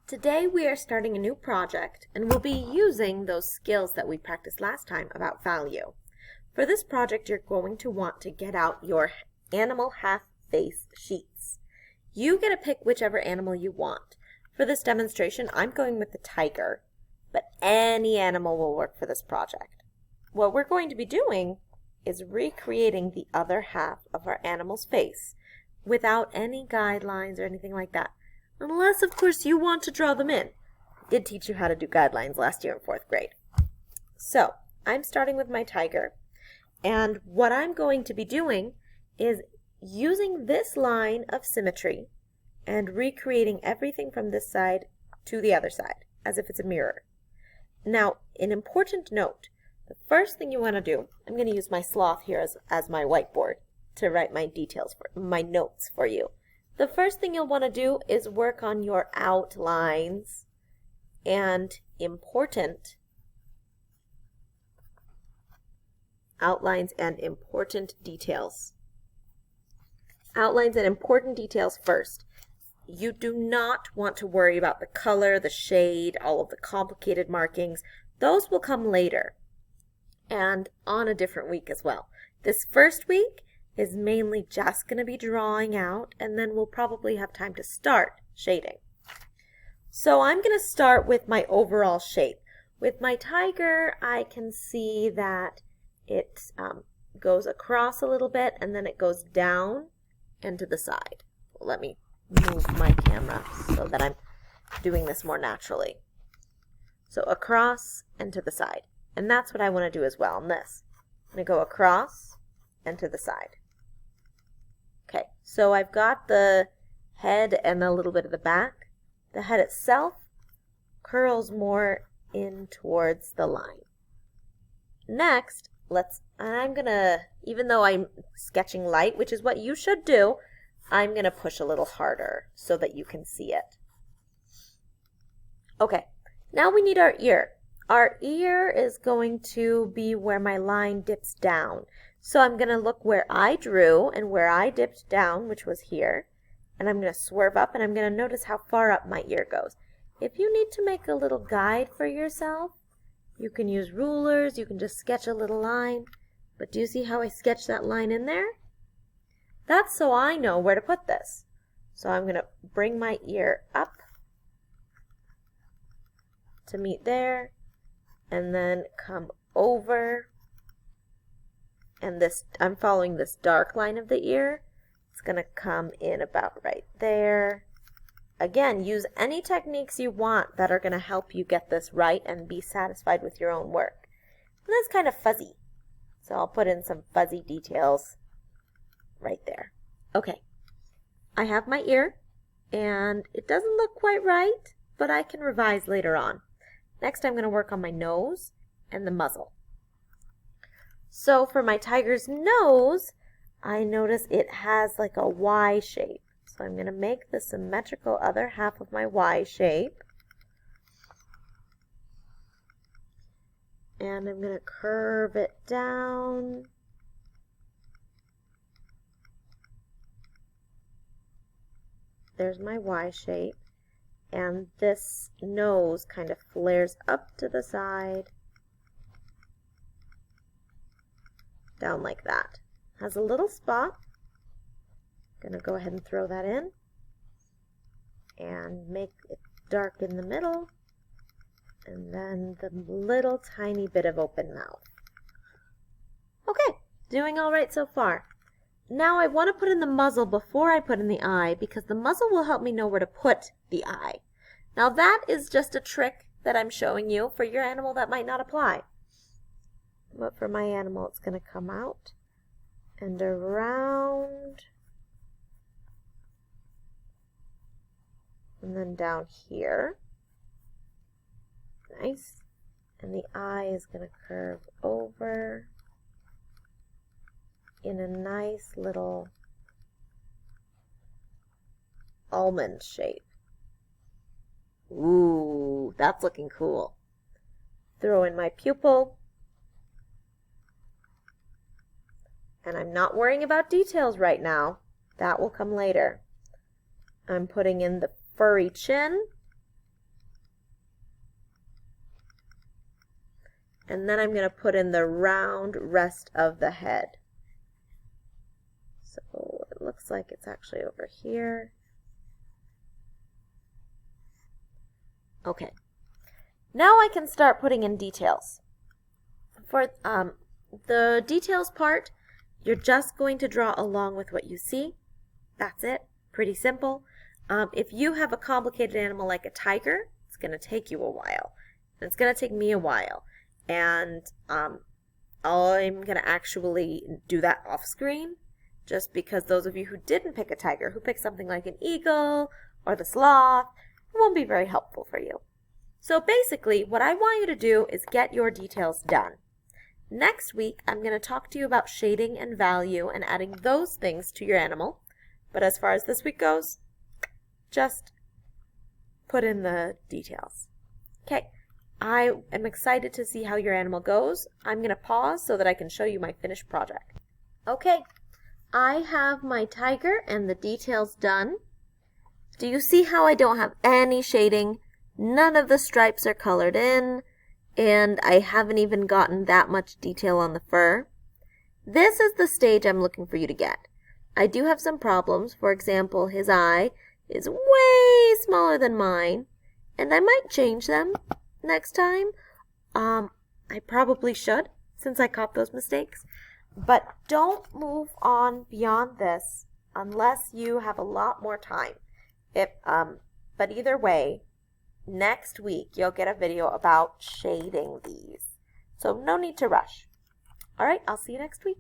Today we are starting a new project and we'll be using those skills that we practiced last time about value. For this project, you're going to want to get out your animal half-face sheets. You get to pick whichever animal you want. For this demonstration, I'm going with the tiger, but any animal will work for this project. What we're going to be doing is recreating the other half of our animal's face without any guidelines or anything like that. Unless, of course, you want to draw them in. I did teach you how to do guidelines last year in 4th grade. So, I'm starting with my tiger. And what I'm going to be doing is using this line of symmetry and recreating everything from this side to the other side, as if it's a mirror. Now, an important note, the first thing you want to do, I'm going to use my sloth here as my whiteboard to write my details, my notes for you. The first thing you'll want to do is work on your outlines and important details. Outlines and important details first. You do not want to worry about the color, the shade, all of the complicated markings. Those will come later and on a different week as well. This first week is mainly just going to be drawing out, and then we'll probably have time to start shading. So I'm going to start with my overall shape. With my tiger, I can see that it goes across a little bit, and then it goes down and to the side. Let me move my camera so that I'm doing this more naturally. So across and to the side. And that's what I want to do as well on this. I'm going to go across and to the side. Okay, so I've got the head and a little bit of the back. The head itself curls more in towards the line. Next, I'm gonna, even though I'm sketching light, which is what you should do, I'm gonna push a little harder so that you can see it. Okay, now we need our ear. Our ear is going to be where my line dips down. So I'm going to look where I drew and where I dipped down, which was here. And I'm going to swerve up and I'm going to notice how far up my ear goes. If you need to make a little guide for yourself, you can use rulers, you can just sketch a little line. But do you see how I sketched that line in there? That's so I know where to put this. So I'm going to bring my ear up to meet there and then come over. And this, I'm following this dark line of the ear. It's going to come in about right there. Again, use any techniques you want that are going to help you get this right and be satisfied with your own work. And that's kind of fuzzy. So I'll put in some fuzzy details right there. Okay, I have my ear and it doesn't look quite right, but I can revise later on. Next, I'm going to work on my nose and the muzzle. So for my tiger's nose, I notice it has like a Y shape. So I'm going to make the symmetrical other half of my Y shape. And I'm going to curve it down. There's my Y shape. And this nose kind of flares up to the side. Down like that. Has a little spot. Gonna go ahead and throw that in and make it dark in the middle, and then the little tiny bit of open mouth. Okay, doing all right so far. Now I want to put in the muzzle before I put in the eye, because the muzzle will help me know where to put the eye. Now that is just a trick that I'm showing you. For your animal that might not apply. But for my animal, it's going to come out and around and then down here. Nice. And the eye is going to curve over in a nice little almond shape. Ooh, that's looking cool. Throw in my pupil. And I'm not worrying about details right now. That will come later. I'm putting in the furry chin And then I'm going to put in the round rest of the head. So it looks like it's actually over here. Okay. Now I can start putting in details. For the details part, you're just going to draw along with what you see. That's it. Pretty simple. If you have a complicated animal like a tiger, it's going to take you a while. It's going to take me a while. And I'm going to actually do that off screen, just because those of you who didn't pick a tiger, who picked something like an eagle or the sloth, it won't be very helpful for you. So basically, what I want you to do is get your details done. Next week, I'm going to talk to you about shading and value and adding those things to your animal. But as far as this week goes, just put in the details. Okay, I am excited to see how your animal goes. I'm going to pause so that I can show you my finished project. Okay, I have my tiger and the details done. Do you see how I don't have any shading? None of the stripes are colored in, and I haven't even gotten that much detail on the fur. This is the stage I'm looking for you to get. I do have some problems. For example, his eye is way smaller than mine, and I might change them next time. I probably should, since I caught those mistakes. But don't move on beyond this unless you have a lot more time. But either way, next week you'll get a video about shading these. So no need to rush. All right, I'll see you next week.